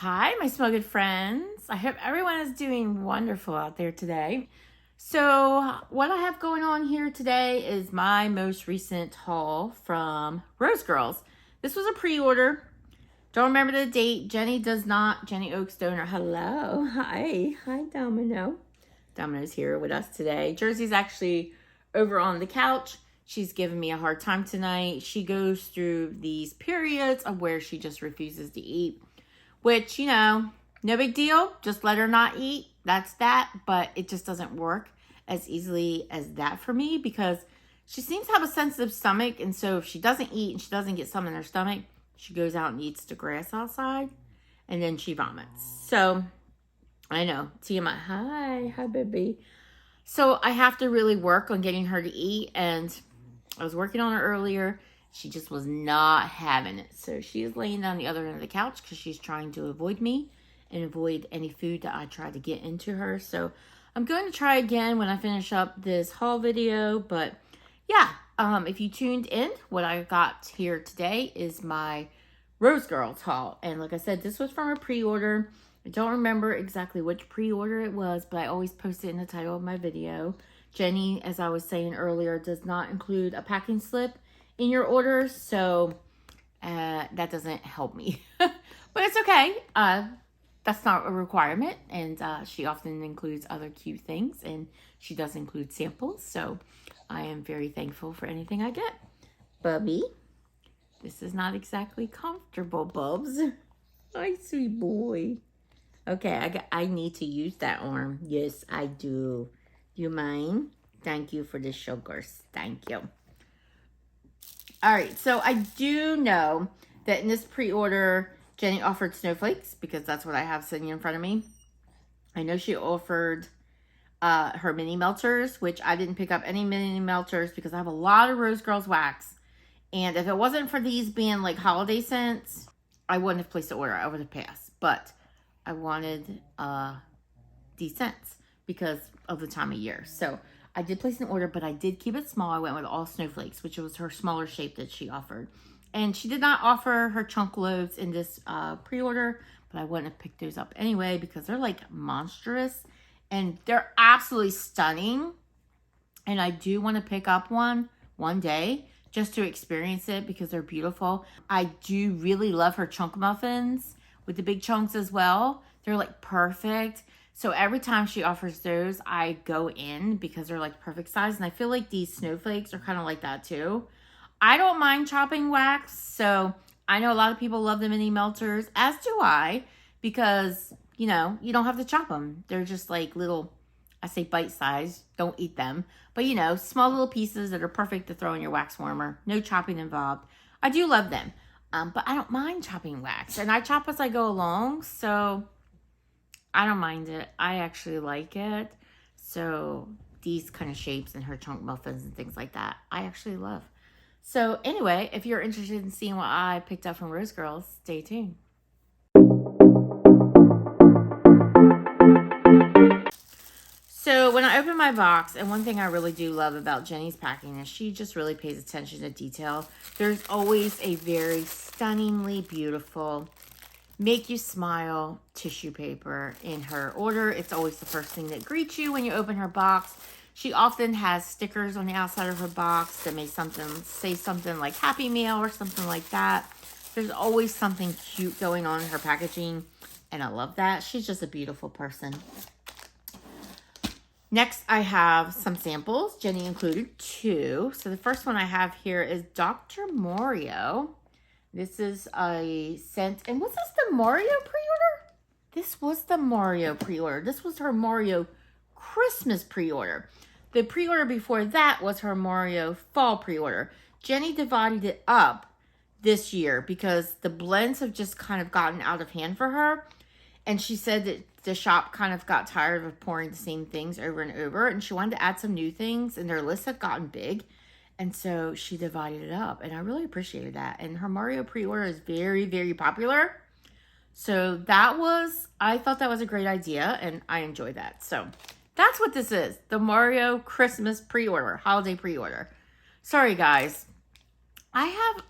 Hi, my smell good friends. I hope everyone is doing wonderful out there today. So what I have going on here today is my most recent haul from Rose Girls. This was a pre-order. Don't remember the date. Jenny Oaks Donor. Hello. Hi, Domino. Domino's here with us today. Jersey's actually over on the couch. She's giving me a hard time tonight. She goes through these periods of where she just refuses to eat. Which, no big deal. Just let her not eat. That's that. But it just doesn't work as easily as that for me because she seems to have a sensitive stomach. And so if she doesn't eat and she doesn't get some in her stomach, she goes out and eats the grass outside. And then she vomits. So, I know. TMI. Hi, baby. So I have to really work on getting her to eat. And I was working on her earlier. She just was not having it. So she is laying down the other end of the couch because she's trying to avoid me and avoid any food that I try to get into her. So I'm going to try again when I finish up this haul video. But yeah, if you tuned in, what I got here today is my Rose Girls haul. And like I said, this was from a pre-order. I don't remember exactly which pre-order it was, but I always post it in the title of my video. Jenny, as I was saying earlier, does not include a packing slip in your orders, so that doesn't help me. But it's okay. That's not a requirement, and she often includes other cute things, and she does include samples, so I am very thankful for anything I get. Bubby, this is not exactly comfortable, Bubs. Hi, sweet boy. Okay, I need to use that arm. Yes, I do. Do you mind? Thank you for the sugars. Thank you. All right, so I do know that in this pre-order, Jenny offered Snowflakes because that's what I have sitting in front of me. I know she offered her mini melters, which I didn't pick up any mini melters because I have a lot of Rose Girls wax. And if it wasn't for these being like holiday scents, I wouldn't have placed the order. I would have passed. But I wanted these scents because of the time of year. So I did place an order, but I did keep it small. I went with all Snowflakes, which was her smaller shape that she offered. And she did not offer her chunk loaves in this pre-order, but I wouldn't have picked those up anyway because they're like monstrous and they're absolutely stunning. And I do want to pick up one day just to experience it because they're beautiful. I do really love her chunk muffins with the big chunks as well. They're like perfect. So every time she offers those, I go in because they're like perfect size. And I feel like these Snowflakes are kind of like that too. I don't mind chopping wax. So I know a lot of people love the mini melters, as do I, because, you don't have to chop them. They're just like little, I say bite size, don't eat them. But, small little pieces that are perfect to throw in your wax warmer. No chopping involved. I do love them. But I don't mind chopping wax. And I chop as I go along, so I don't mind it. I actually like it. So these kind of shapes and her chunk muffins and things like that, I actually love. So anyway, if you're interested in seeing what I picked up from Rose Girls, stay tuned. So when I open my box, and one thing I really do love about Jenny's packing is she just really pays attention to detail. There's always a very stunningly beautiful, make you smile tissue paper in her order. It's always the first thing that greets you when you open her box. She often has stickers on the outside of her box that may say something like Happy Meal or something like that. There's always something cute going on in her packaging, and I love that. She's just a beautiful person. Next, I have some samples. Jenny included 2. So the first one I have here is Dr. Mario. This is a scent. And was this the Mario pre-order? This was the Mario pre-order. This was her Mario Christmas pre-order. The pre-order before that was her Mario fall pre-order. Jenny divided it up this year because the blends have just kind of gotten out of hand for her. And she said that the shop kind of got tired of pouring the same things over and over. And she wanted to add some new things. And their list had gotten big. And so she divided it up. And I really appreciated that. And her Mario pre-order is very, very popular. So I thought that was a great idea. And I enjoyed that. So that's what this is. The Mario Christmas pre-order. Holiday pre-order. Sorry, guys. I have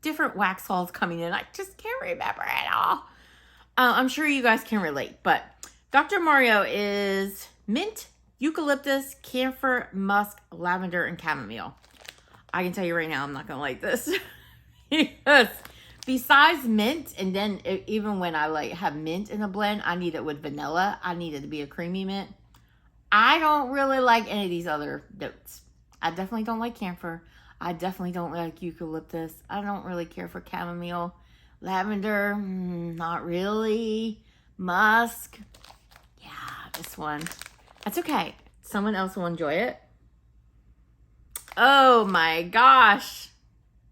different wax hauls coming in. I just can't remember it all. I'm sure you guys can relate, but Dr. Mario is mint, eucalyptus, camphor, musk, lavender, and chamomile. I can tell you right now, I'm not going to like this. Yes. Besides mint, and then even when I like have mint in a blend, I need it with vanilla. I need it to be a creamy mint. I don't really like any of these other notes. I definitely don't like camphor. I definitely don't like eucalyptus. I don't really care for chamomile. Lavender, not really. Musk, yeah, this one. That's okay. Someone else will enjoy it. Oh my gosh.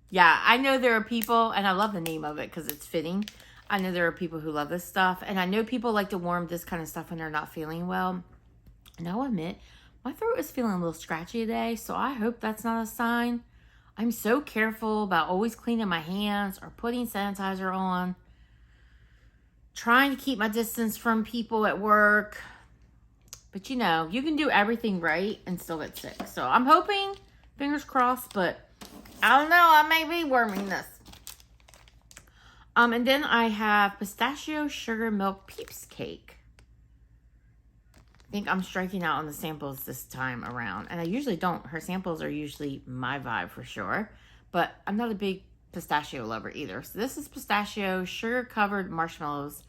Yeah, I know there are people, and I love the name of it because it's fitting. I know there are people who love this stuff, and I know people like to warm this kind of stuff when they're not feeling well. And I'll admit, my throat is feeling a little scratchy today, so I hope that's not a sign. I'm so careful about always cleaning my hands or putting sanitizer on. Trying to keep my distance from people at work. But you know, you can do everything right and still get sick. So I'm hoping, fingers crossed, but I don't know, I may be worming this. And then I have pistachio sugar milk peeps cake. I think I'm striking out on the samples this time around. And I usually don't. Her samples are usually my vibe for sure. But I'm not a big pistachio lover either. So this is pistachio sugar covered marshmallows.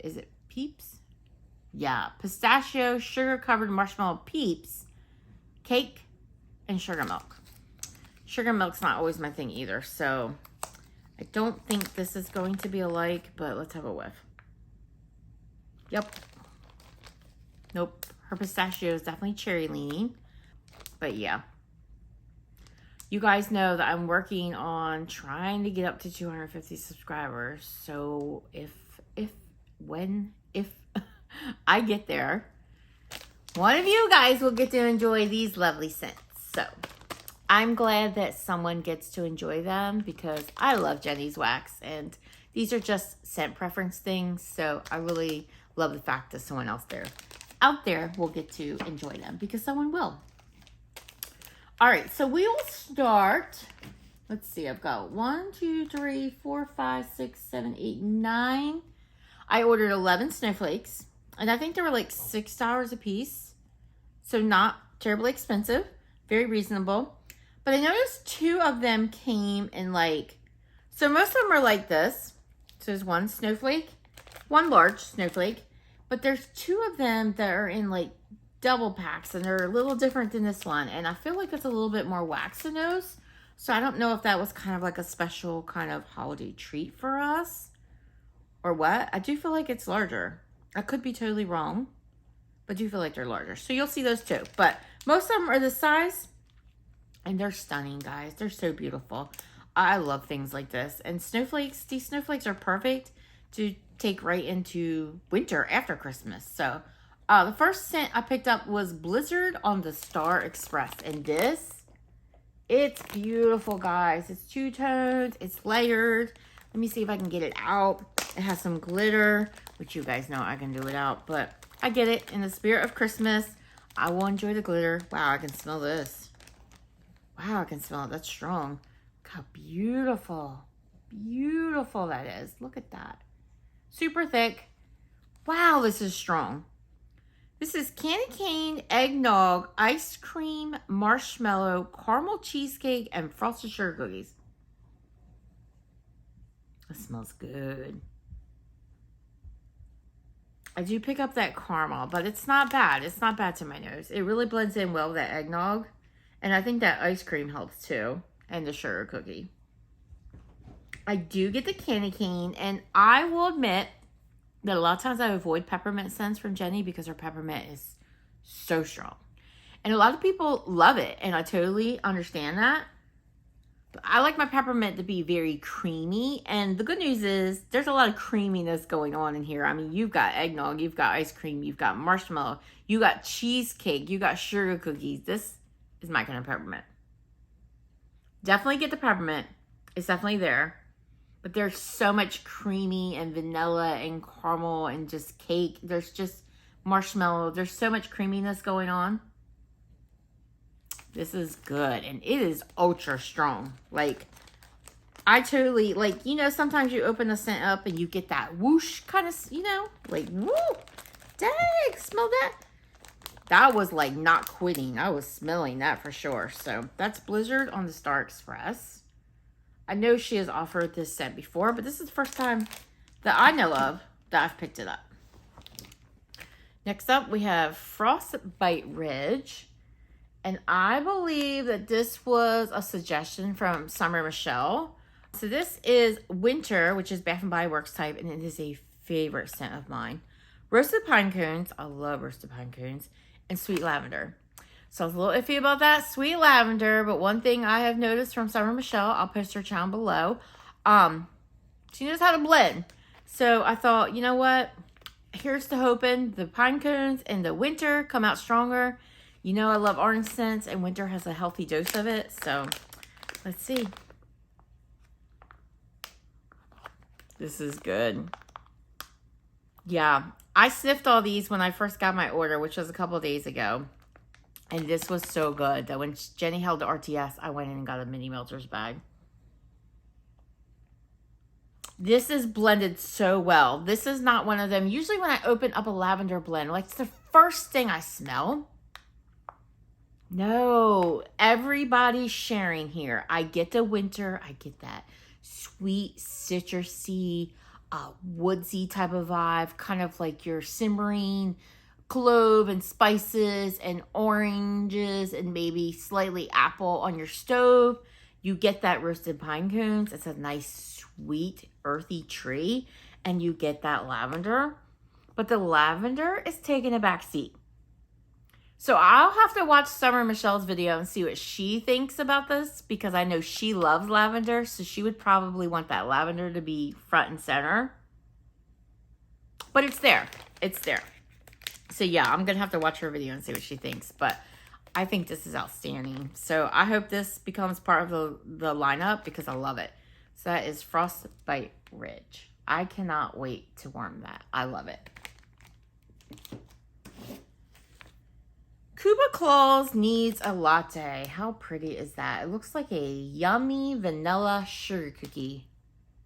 Is it peeps? Yeah. Pistachio sugar covered marshmallow peeps cake and sugar milk. Sugar milk's not always my thing either. So I don't think this is going to be alike. But let's have a whiff. Yep. Nope, her pistachio is definitely cherry leaning, but yeah. You guys know that I'm working on trying to get up to 250 subscribers. So if I get there, one of you guys will get to enjoy these lovely scents. So I'm glad that someone gets to enjoy them because I love Jenny's wax and these are just scent preference things. So I really love the fact that someone else out there will get to enjoy them because someone will. All right, so we will start. Let's see, I've got 1, 2, 3, 4, 5, 6, 7, 8, 9. I ordered 11 snowflakes, and I think they were like $6 a piece. So not terribly expensive, very reasonable. But I noticed 2 of them came in like, so most of them are like this. So there's one snowflake, one large snowflake. But there's 2 of them that are in like double packs and they're a little different than this one. And I feel like it's a little bit more wax in those. So I don't know if that was kind of like a special kind of holiday treat for us or what. I do feel like it's larger. I could be totally wrong, but I do feel like they're larger. So you'll see those too. But most of them are this size and they're stunning, guys. They're so beautiful. I love things like this. And snowflakes, these snowflakes are perfect to take right into winter after Christmas. So the first scent I picked up was Blizzard on the Star Express. And this, it's beautiful, guys. It's 2-toned. It's layered. Let me see if I can get it out. It has some glitter, which you guys know I can do without. But I get it. In the spirit of Christmas, I will enjoy the glitter. Wow, I can smell this. Wow, I can smell it. That's strong. Look how beautiful. Beautiful that is. Look at that. Super thick. Wow, this is strong. This is candy cane, eggnog, ice cream, marshmallow, caramel cheesecake, and frosted sugar cookies. It smells good. I do pick up that caramel, but it's not bad. It's not bad to my nose. It really blends in well with that eggnog. And I think that ice cream helps too. And the sugar cookie. I do get the candy cane, and I will admit that a lot of times I avoid peppermint scents from Jenny because her peppermint is so strong. And a lot of people love it, and I totally understand that. But I like my peppermint to be very creamy, and the good news is there's a lot of creaminess going on in here. I mean, you've got eggnog, you've got ice cream, you've got marshmallow, you got cheesecake, you got sugar cookies. This is my kind of peppermint. Definitely get the peppermint. It's definitely there. But there's so much creamy and vanilla and caramel and just cake. There's just marshmallow. There's so much creaminess going on. This is good. And it is ultra strong. Like, I totally, like, you know, sometimes you open a scent up and you get that whoosh kind of, you know, like, woo, dang, smell that. That was like not quitting. I was smelling that for sure. So that's Blizzard on the Star Express. I know she has offered this scent before, but this is the first time that I know of that I've picked it up. Next up, we have Frostbite Ridge. And I believe that this was a suggestion from Summer Michelle. So this is Winter, which is Bath & Body Works type, and it is a favorite scent of mine. Roasted pine cones. I love roasted pine cones. And sweet lavender. So I was a little iffy about that sweet lavender, but one thing I have noticed from Summer Michelle, I'll post her channel below, she knows how to blend. So I thought, you know what? Here's to hoping the pine cones and the winter come out stronger. You know I love orange scents, and winter has a healthy dose of it. So let's see. This is good. Yeah, I sniffed all these when I first got my order, which was a couple of days ago. And this was so good that when Jenny held the RTS, I went in and got a mini melters bag. This is blended so well. This is not one of them. Usually when I open up a lavender blend, like it's the first thing I smell. No, everybody's sharing here. I get the winter. I get that sweet, citrusy, woodsy type of vibe, kind of like your simmering clove and spices and oranges and maybe slightly apple on your stove. You get that roasted pine cones. It's a nice, sweet, earthy tree, and you get that lavender. But the lavender is taking a back seat. So I'll have to watch Summer Michelle's video and see what she thinks about this, because I know she loves lavender, so she would probably want that lavender to be front and center. But it's there. It's there. So yeah, I'm going to have to watch her video and see what she thinks. But I think this is outstanding. So I hope this becomes part of the lineup because I love it. So that is Frostbite Ridge. I cannot wait to warm that. I love it. Cuba Claus needs a latte. How pretty is that? It looks like a yummy vanilla sugar cookie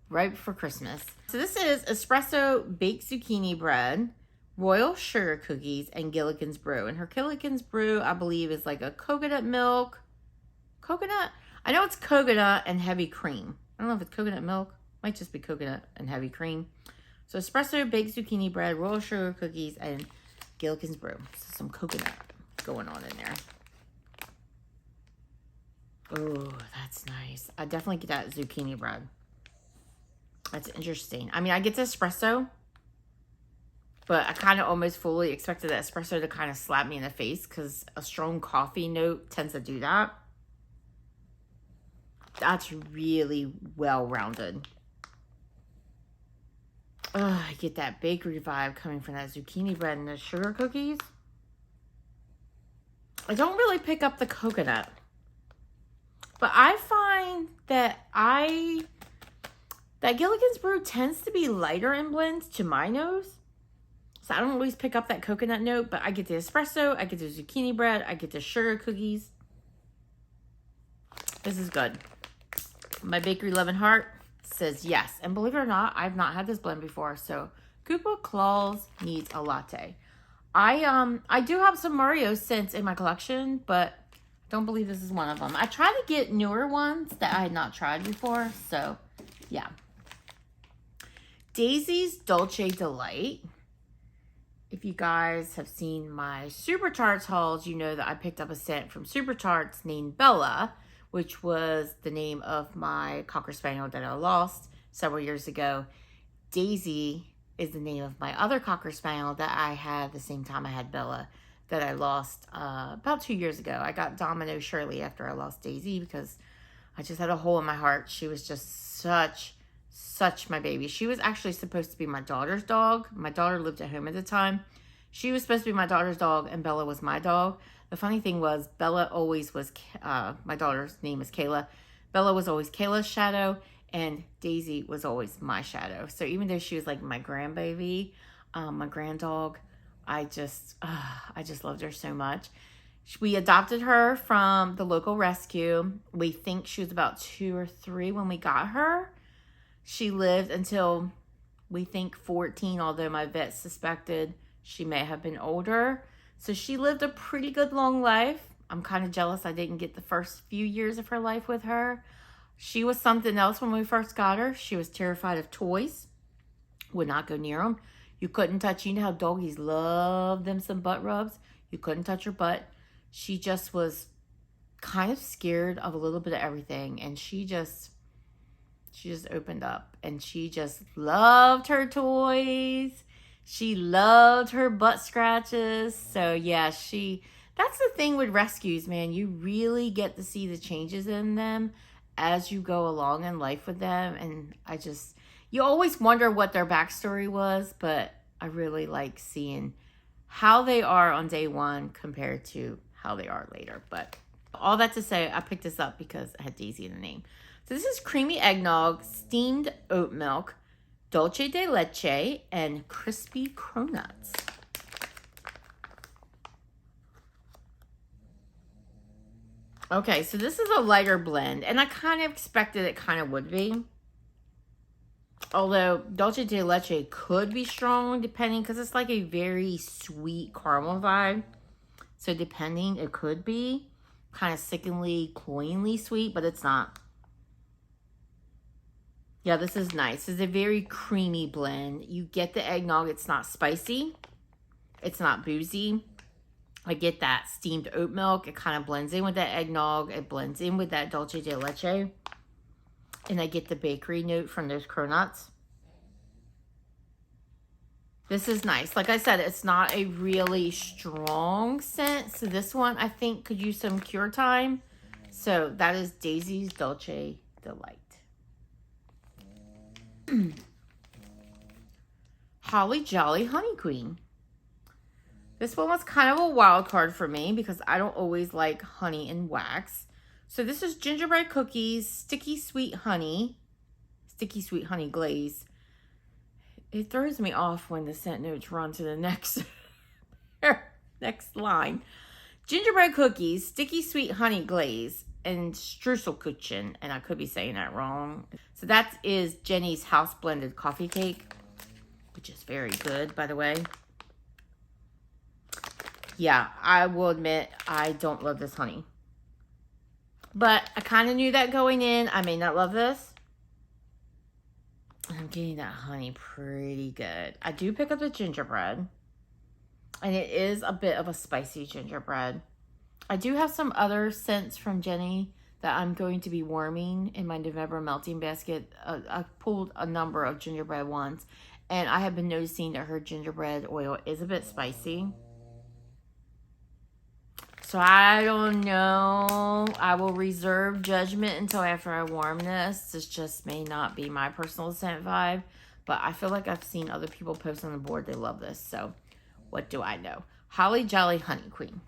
right before Christmas. So this is espresso baked zucchini bread, royal sugar cookies, and Gilligan's Brew. And her Gilligan's Brew, I believe, is like a coconut milk. Coconut? I know it's coconut and heavy cream. I don't know if it's coconut milk. Might just be coconut and heavy cream. So espresso baked zucchini bread, royal sugar cookies, and Gilligan's Brew. So some coconut going on in there. Oh, that's nice. I definitely get that zucchini bread. That's interesting. I mean, I get the espresso, but I kind of almost fully expected the espresso to kind of slap me in the face because a strong coffee note tends to do that. That's really well-rounded. Oh, I get that bakery vibe coming from that zucchini bread and the sugar cookies. I don't really pick up the coconut. But I find that Gilligan's Brew tends to be lighter in blends to my nose. So I don't always pick up that coconut note, but I get the espresso, I get the zucchini bread, I get the sugar cookies. This is good. My Bakery Loving Heart says yes. And believe it or not, I've not had this blend before. So Cuba Claus needs a latte. I do have some Mario scents in my collection, but don't believe this is one of them. I try to get newer ones that I had not tried before. So yeah. Daisy's Dolce Delight. If you guys have seen my Super Tarts hauls, you know that I picked up a scent from Super Tarts named Bella, which was the name of my Cocker Spaniel that I lost several years ago. Daisy is the name of my other Cocker Spaniel that I had the same time I had Bella, that I lost about 2 years ago. I got Domino Shirley after I lost Daisy because I just had a hole in my heart. She was just such my baby. She was actually supposed to be my daughter's dog. My daughter lived at home at the time. She was supposed to be my daughter's dog, and Bella was my dog. The funny thing was, Bella always was, my daughter's name is Kayla. Bella was always Kayla's shadow, and Daisy was always my shadow. So even though she was like my grandbaby, my grand dog, I just loved her so much. We adopted her from the local rescue. We think she was about 2 or 3 when we got her. She lived until, we think, 14, although my vet suspected she may have been older. So she lived a pretty good long life. I'm kind of jealous I didn't get the first few years of her life with her. She was something else when we first got her. She was terrified of toys. Would not go near them. You couldn't touch, you know how doggies love them some butt rubs? You couldn't touch her butt. She just was kind of scared of a little bit of everything. And she just opened up. And she just loved her toys. She loved her butt scratches. So yeah, that's the thing with rescues, man. You really get to see the changes in them as you go along in life with them. And you always wonder what their backstory was, but I really like seeing how they are on day one compared to how they are later. But all that to say, I picked this up because it had Daisy in the name. So this is creamy eggnog, steamed oat milk, dulce de leche, and crispy cronuts. Okay, so this is a lighter blend, and I kind of expected it kind of would be. Although dulce de leche could be strong depending, because it's like a very sweet caramel vibe. So depending, it could be kind of sickeningly, cloyingly sweet, but it's not. Yeah, this is nice. It's a very creamy blend. You get the eggnog. It's not spicy. It's not boozy. I get that steamed oat milk. It kind of blends in with that eggnog. It blends in with that dulce de leche. And I get the bakery note from those cronuts. This is nice. Like I said, it's not a really strong scent. So this one, I think, could use some cure time. So that is Daisy's Dulce Delight. Holly Jolly Honey Queen. This one was kind of a wild card for me because I don't always like honey and wax. So this is gingerbread cookies, sticky sweet honey glaze. It throws me off when the scent notes run to the next line. Gingerbread cookies, sticky sweet honey glaze, and Streuselkuchen, and I could be saying that wrong. So that is Jenny's house blended coffee cake, which is very good, by the way. Yeah, I will admit I don't love this honey. But I kind of knew that going in. I may not love this. I'm getting that honey pretty good. I do pick up the gingerbread. And it is a bit of a spicy gingerbread. I do have some other scents from Jenny that I'm going to be warming in my November melting basket. I pulled a number of gingerbread ones. And I have been noticing that her gingerbread oil is a bit spicy. So I don't know. I will reserve judgment until after I warm this. This just may not be my personal scent vibe. But I feel like I've seen other people post on the board. They love this. So what do I know? Holly Jolly Honey Queen.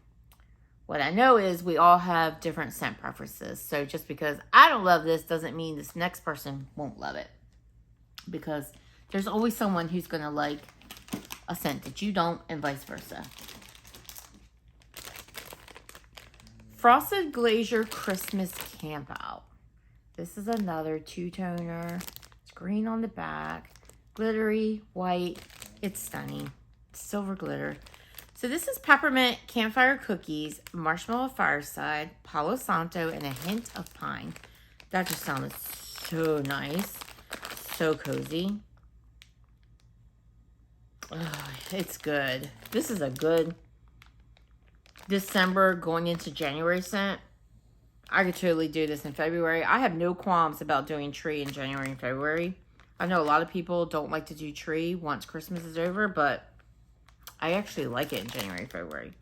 What I know is we all have different scent preferences. So just because I don't love this doesn't mean this next person won't love it. Because there's always someone who's going to like a scent that you don't and vice versa. Frosted Glacier Christmas Camp Out. This is another two-toner. It's green on the back. Glittery, white. It's stunning. Silver glitter. So this is peppermint campfire cookies, marshmallow fireside, Palo Santo, and a hint of pine. That just sounded so nice. So cozy. Oh, it's good. This is a good December going into January scent. I could totally do this in February. I have no qualms about doing tree in January and February. I know a lot of people don't like to do tree once Christmas is over, but I actually like it in January and February.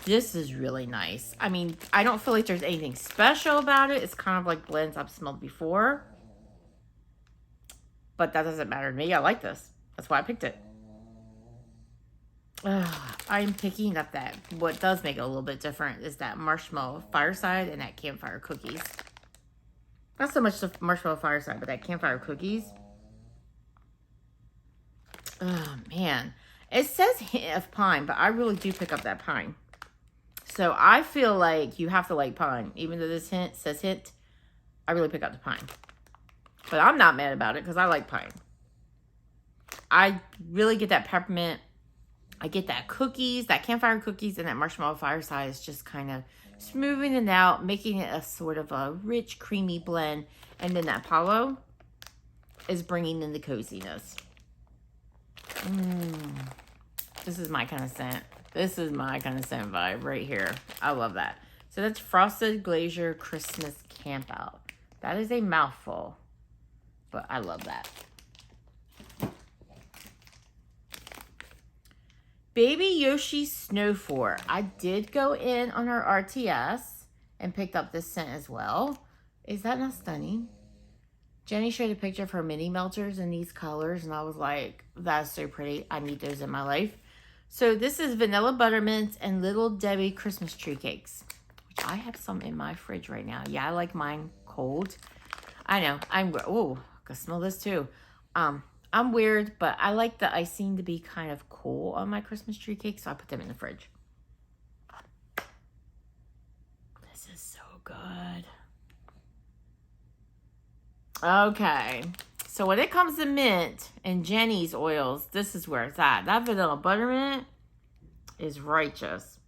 This is really nice. I mean, I don't feel like there's anything special about it. It's kind of like blends I've smelled before. But that doesn't matter to me. I like this. That's why I picked it. I'm picking up that. What does make it a little bit different is that marshmallow fireside and that campfire cookies. Not so much the marshmallow fireside, but that campfire cookies. Oh, man. It says hint of pine, but I really do pick up that pine. So I feel like you have to like pine. Even though this hint says hint, I really pick up the pine. But I'm not mad about it because I like pine. I really get that peppermint. I get that cookies, that campfire cookies, and that marshmallow fireside is just kind of smoothing it out, making it a sort of a rich, creamy blend. And then that Palo is bringing in the coziness. This is my kind of scent. This is my kind of scent vibe right here. I love that. So that's Frosted Glacier Christmas Campout. That is a mouthful, but I love that. Baby Yoshi Snow Fort. I did go in on our RTS and picked up this scent as well. Is that not stunning? Jenny showed a picture of her mini melters in these colors, and I was like, that's so pretty. I need those in my life. So this is Vanilla Buttermints and Little Debbie Christmas Tree Cakes, which I have some in my fridge right now. Yeah, I like mine cold. I know. I can smell this too. I'm weird, but I like the icing to be kind of cool on my Christmas tree cake, so I put them in the fridge. This is so good. Okay, so when it comes to mint and Jenny's oils, this is where it's at. That vanilla buttermint is righteous.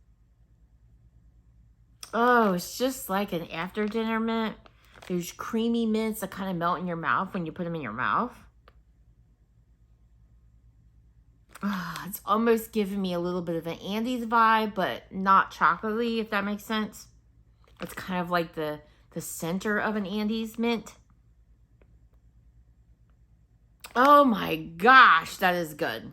Oh, it's just like an after dinner mint. Those creamy mints that kind of melt in your mouth when you put them in your mouth. It's almost giving me a little bit of an Andes vibe, but not chocolatey, if that makes sense. It's kind of like the center of an Andes mint. Oh my gosh, that is good.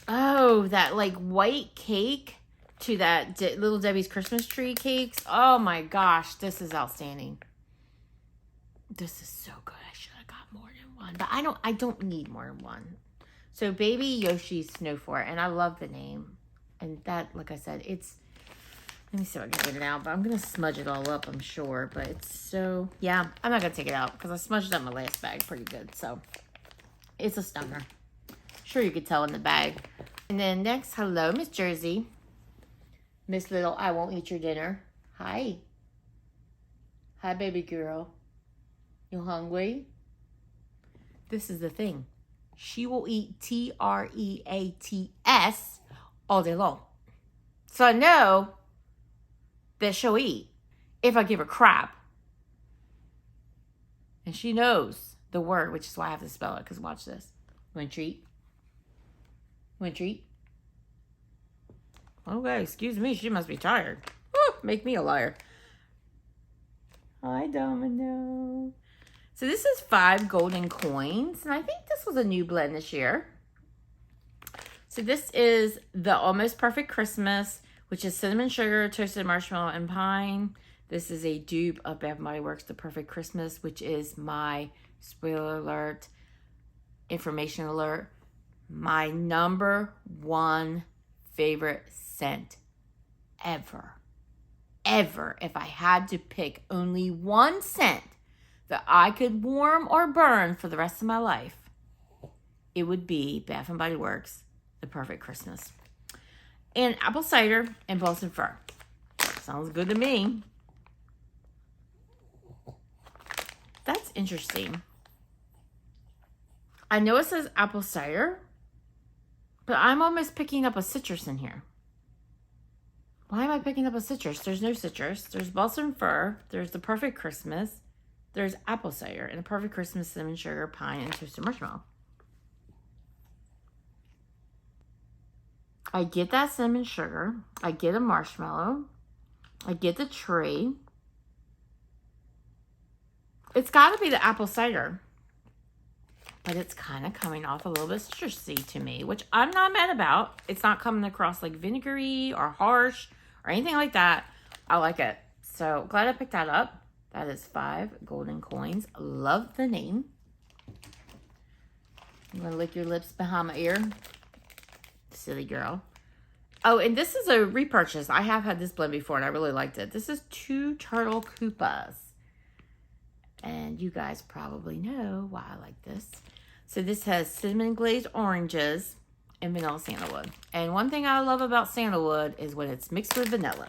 Oh, that like white cake to that Little Debbie's Christmas tree cakes. Oh my gosh, this is outstanding. This is so good. I should have got more than one, but I don't need more than one. So Baby Yoshi Snow Fort, and I love the name. And that, like I said, it's, let me see if I can get it out, but I'm going to smudge it all up, I'm sure. But it's so, yeah, I'm not going to take it out because I smudged up my last bag pretty good. So it's a stunner. Sure, you could tell in the bag. And then next, hello, Miss Jersey. Miss Little, I won't eat your dinner. Hi. Hi, baby girl. You hungry? This is the thing. She will eat TREATS all day long. So I know that she'll eat if I give her crap. And she knows the word, which is why I have to spell it, because watch this. Want treat? Want treat? Okay, excuse me. She must be tired. Woo, make me a liar. Hi, Domino. So this is 5 golden coins, and I think this was a new blend this year. So this is the Almost Perfect Christmas, which is cinnamon sugar, toasted marshmallow, and pine. This is a dupe of Bath & Body Works The Perfect Christmas, which is my, spoiler alert, information alert, my #1 favorite scent ever. Ever. If I had to pick only one scent that I could warm or burn for the rest of my life, it would be Bath & Body Works The Perfect Christmas. And apple cider and balsam fir. Sounds good to me. That's interesting. I know it says apple cider, but I'm almost picking up a citrus in here. Why am I picking up a citrus? There's no citrus. There's balsam fir. There's The Perfect Christmas. There's apple cider and a Perfect Christmas, cinnamon sugar, pine, and toasted marshmallow. I get that cinnamon sugar. I get a marshmallow. I get the tree. It's got to be the apple cider. But it's kind of coming off a little bit citrusy to me, which I'm not mad about. It's not coming across like vinegary or harsh or anything like that. I like it. So glad I picked that up. That is 5 golden coins. Love the name. You want to lick your lips behind my ear? Silly girl. Oh, and this is a repurchase. I have had this blend before, and I really liked it. This is 2 Turtle Koopas. And you guys probably know why I like this. So this has cinnamon glazed oranges and vanilla sandalwood. And one thing I love about sandalwood is when it's mixed with vanilla.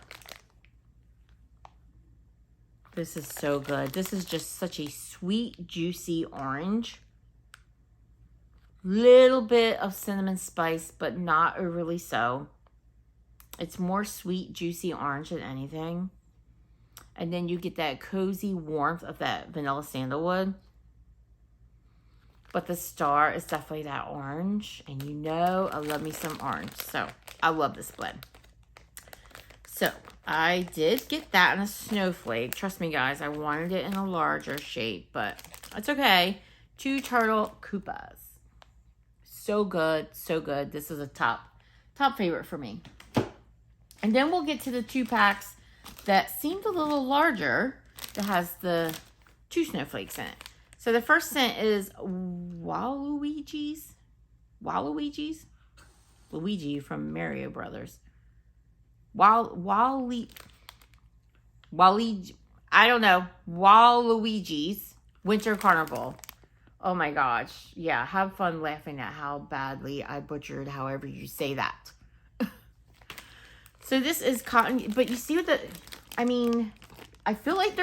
This is so good. This is just such a sweet, juicy orange. Little bit of cinnamon spice, but not overly so. It's more sweet, juicy orange than anything. And then you get that cozy warmth of that vanilla sandalwood. But the star is definitely that orange. And you know I love me some orange. So I love this blend. So I did get that in a snowflake. Trust me, guys. I wanted it in a larger shape. But it's okay. 2 turtle koopas. So good. So good. This is a top favorite for me. And then we'll get to the 2 packs that seemed a little larger. That has the 2 snowflakes in it. So the first scent is Waluigi's. Luigi from Mario Brothers. I don't know. Waluigi's Winter Carnival. Oh my gosh. Yeah, have fun laughing at how badly I butchered however you say that. So this is cotton, but you see what I feel like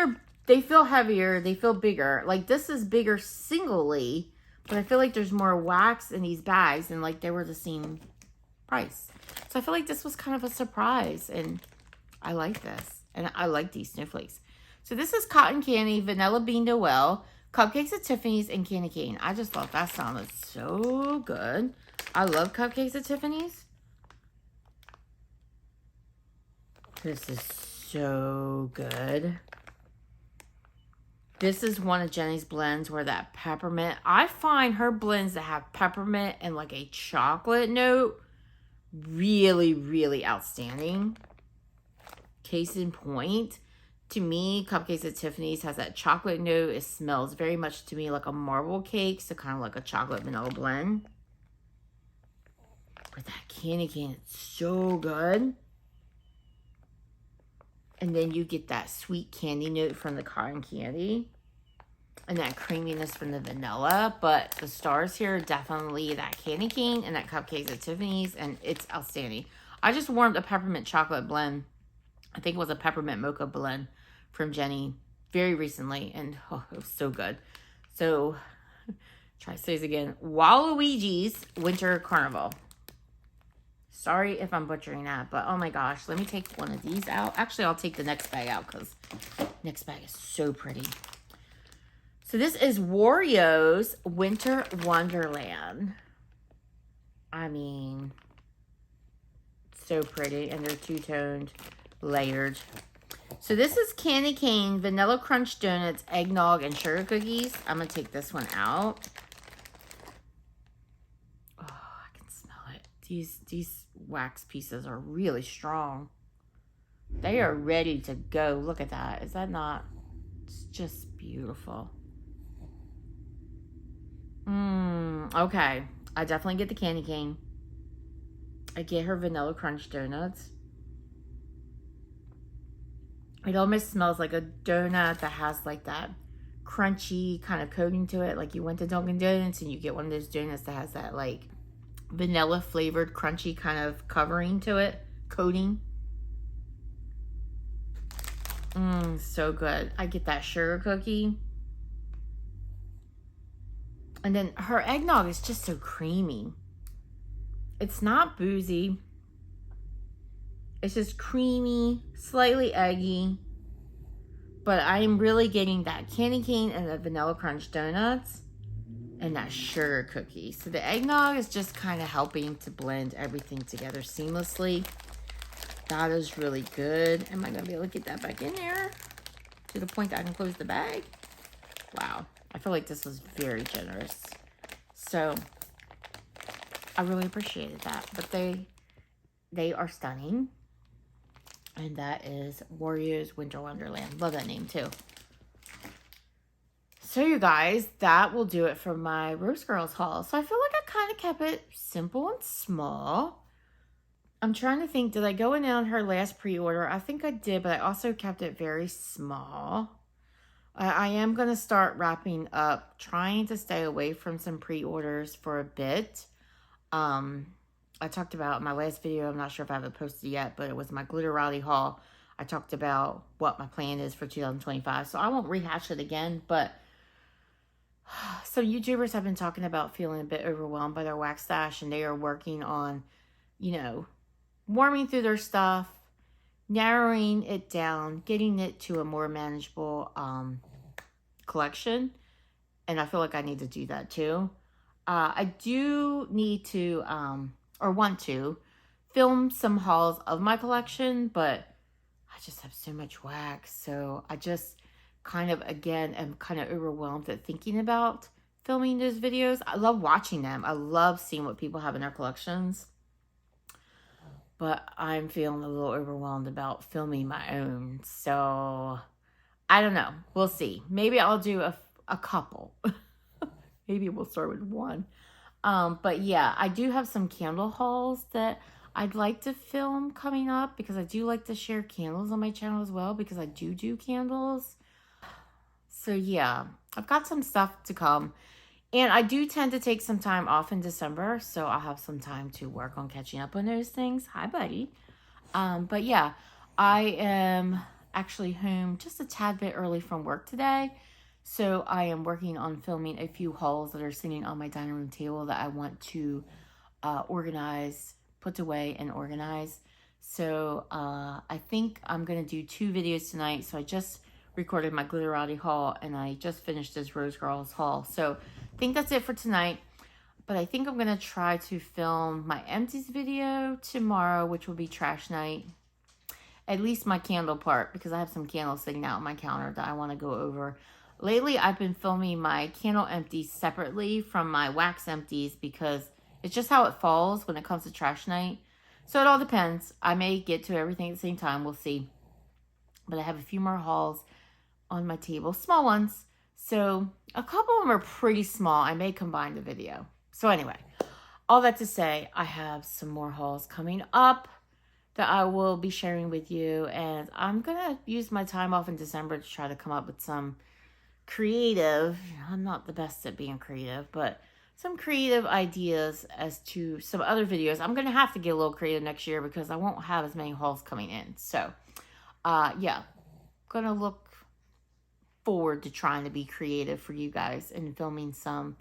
they feel heavier, they feel bigger. Like this is bigger singly, but I feel like there's more wax in these bags and like they were the same price. So I feel like this was kind of a surprise and I like this. And I like these snowflakes. So this is cotton candy, vanilla bean Noel, cupcakes at Tiffany's, and candy cane. I just thought that sounded so good. I love cupcakes at Tiffany's. This is so good. This is one of Jenny's blends where that peppermint, I find her blends that have peppermint and like a chocolate note really, really outstanding. Case in point, to me, Cupcakes at Tiffany's has that chocolate note. It smells very much to me like a marble cake, so kind of like a chocolate vanilla blend. But that candy cane, it's so good. And then you get that sweet candy note from the cotton candy. And that creaminess from the vanilla. But the stars here are definitely that candy cane and that Cupcakes at Tiffany's. And it's outstanding. I just warmed a peppermint chocolate blend. I think it was a peppermint mocha blend from Jenny very recently. And oh, it was so good. So, try to say this again. Waluigi's Winter Carnival. Sorry if I'm butchering that, but oh my gosh, let me take one of these out. Actually, I'll take the next bag out because next bag is so pretty. So this is Wario's Winter Wonderland. I mean, so pretty, and they're two-toned, layered. So this is candy cane, vanilla crunch donuts, eggnog, and sugar cookies. I'm going to take this one out. Oh, I can smell it. These wax pieces are really strong. They are ready to go. Look at that. Is that not? It's just beautiful. Okay. I definitely get the candy cane. I get her vanilla crunch donuts. It almost smells like a donut that has like that crunchy kind of coating to it. Like you went to Dunkin' Donuts and you get one of those donuts that has that like vanilla flavored crunchy kind of covering to it, coating. So good. I get that sugar cookie. And then her eggnog is just so creamy. It's not boozy. It's just creamy, slightly eggy. But I'm really getting that candy cane and the vanilla crunch donuts. And that sugar cookie. So the eggnog is just kind of helping to blend everything together seamlessly. That is really good. Am I going to be able to get that back in there? To the point that I can close the bag? Wow. I feel like this was very generous. So, I really appreciated that. But they are stunning. And that is Wario's Winter Wonderland. Love that name too. So you guys, that will do it for my Rose Girls haul. So I feel like I kind of kept it simple and small. I'm trying to think, did I go in on her last pre-order? I think I did, but I also kept it very small. I am going to start wrapping up, trying to stay away from some pre-orders for a bit. I talked about in my last video, I'm not sure if I have it posted yet, but it was my glitterati haul. I talked about what my plan is for 2025, so I won't rehash it again, but some YouTubers have been talking about feeling a bit overwhelmed by their wax stash, and they are working on, you know, warming through their stuff, narrowing it down, getting it to a more manageable collection. And I feel like I need to do that too. I do need to, or want to, film some hauls of my collection, but I just have so much wax. So I just kind of, again, am kind of overwhelmed at thinking about filming those videos. I love watching them. I love seeing what people have in their collections. But I'm feeling a little overwhelmed about filming my own. So I don't know. We'll see. Maybe I'll do a couple. Maybe we'll start with one. But yeah, I do have some candle hauls that I'd like to film coming up, because I do like to share candles on my channel as well, because I do candles. So yeah, I've got some stuff to come. And I do tend to take some time off in December, so I'll have some time to work on catching up on those things. Hi, buddy. But yeah, I am actually home just a tad bit early from work today. So I am working on filming a few hauls that are sitting on my dining room table that I want to organize, put away and organize. So I think I'm going to do 2 videos tonight. So I just recorded my glitterati haul, and I just finished this Rose Girls haul. So I think that's it for tonight. But I think I'm going to try to film my empties video tomorrow, which will be trash night. At least my candle part, because I have some candles sitting out on my counter that I want to go over. Lately, I've been filming my candle empties separately from my wax empties, because it's just how it falls when it comes to trash night. So it all depends. I may get to everything at the same time. We'll see. But I have a few more hauls on my table. Small ones. So a couple of them are pretty small. I may combine the video. So anyway, all that to say, I have some more hauls coming up that I will be sharing with you. And I'm going to use my time off in December to try to come up with some creative, I'm not the best at being creative, but some creative ideas as to some other videos. I'm going to have to get a little creative next year, because I won't have as many hauls coming in. So, yeah, going to look forward to trying to be creative for you guys and filming some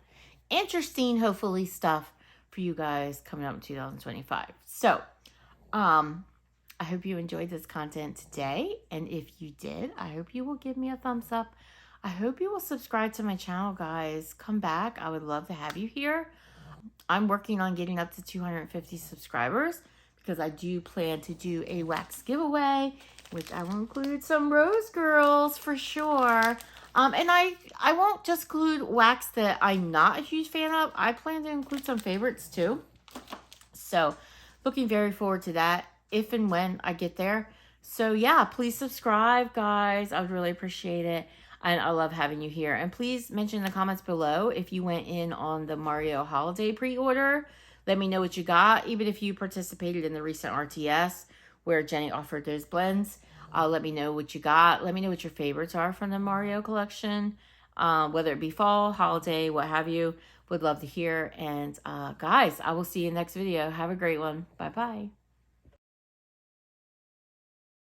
interesting, hopefully, stuff for you guys coming up in 2025. So, I hope you enjoyed this content today. And if you did, I hope you will give me a thumbs up. I hope you will subscribe to my channel, guys. Come back. I would love to have you here. I'm working on getting up to 250 subscribers, because I do plan to do a wax giveaway, which I will include some Rose Girls for sure. And I won't just include wax that I'm not a huge fan of. I plan to include some favorites too. So looking very forward to that if and when I get there. So yeah, please subscribe, guys. I would really appreciate it. And I love having you here. And please mention in the comments below if you went in on the Mario Holiday pre-order. Let me know what you got. Even if you participated in the recent RTS where Jenny offered those blends, let me know what you got. Let me know what your favorites are from the Mario collection. Whether it be fall, holiday, what have you. Would love to hear. And guys, I will see you in the next video. Have a great one. Bye-bye.